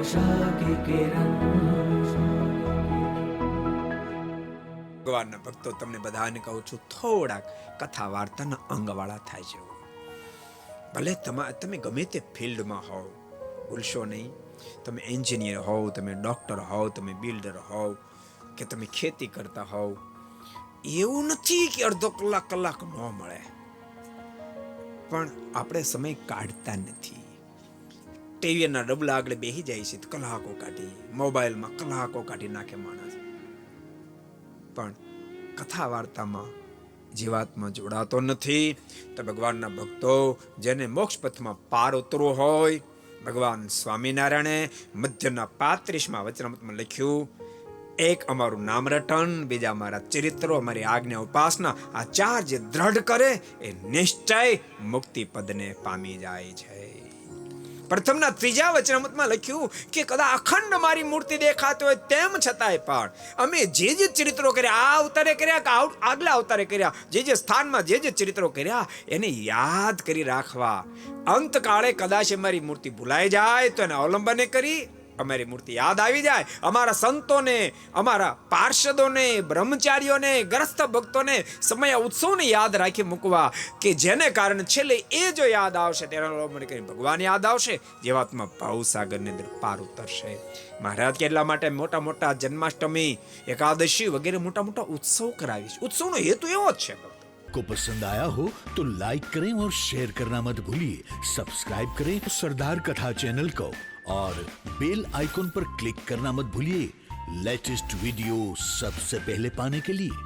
आशा की किरण। ભગવાનના ભક્તો, તમને બધાને કહું છું, થોડાક કથા વાર્તાના અંગવાળા થાય છે. ભલે તમે ગમે તે ફિલ્ડમાં હોવ, ભૂલશો નહીં. તમે એન્જિનિયર હોવ, તમે ડોક્ટર હોવ, તમે બિલ્ડર હોવ, કે તમે ખેતી કરતા હોવ, એવું નથી કે અડધો કલાક ન મળે, પણ આપણે સમય કાઢતા નથી. ટીવીના ડબલા આગળ બેસી જાય છે, કલાકો કાઢી, મોબાઈલમાં કલાકો કાઢી નાખે માણસ. પણ કથા વાર્તામાં જીવાત્મા જોડાતો નથી. તો ભગવાનના ભક્તો, જેને મોક્ષ પથમાં પાર ઉતરવો હોય, ભગવાન સ્વામિનારાયણે મધ્યના 35માં વચનામૃતમાં લખ્યું, એક અમારું નામ રટન, બીજા અમારા ચરિત્રો, અમારી આજ્ઞા ઉપાસના, આ ચાર જે દ્રઢ કરે એ નિશ્ચય મુક્તિ પદને પામી જાય છે. પ્રથમના 3જા વચનામૃતમાં લખ્યું કે કદા અખંડ મારી મૂર્તિ દેખાતી હોય તેમ છતાંય પણ અમે જે ચરિત્રો કર્યા, આ અવતારે કર્યા કે આગલા અવતારે કર્યા, જે સ્થાનમાં જે ચરિત્રો કર્યા એને યાદ કરી રાખવા. અંતકાળે કદાચ અમારી મૂર્તિ ભૂલાઈ જાય તો એને અવલંબને કરી અમારી મૂર્તિ યાદ આવી જાય. અમારા સંતોને, અમારા પાર્ષદોને, બ્રહ્મચારીઓને, ગ્રસ્ત ભક્તોને સમય ઉત્સવને યાદ રાખી મૂકવા, કે જેને કારણે છેલ્લે એ જો યાદ આવશે તેનો અવલંબન કરી ભગવાન યાદ આવશે, જીવાત્મા ભાવસાગરની અંદર પાર ઉતરશે. મહારાજ કેટલા માટે મોટા જન્માષ્ટમી, એકાદશી વગેરે મોટા ઉત્સવ કરાવીશ. ઉત્સવનો હેતુ એવો જ છે. को पसंद आया हो तो लाइक करें और शेयर करना मत भूलिए. सब्सक्राइब करें सरदार कथा चैनल को और बेल आइकॉन पर क्लिक करना मत भूलिए लेटेस्ट वीडियो सबसे पहले पाने के लिए.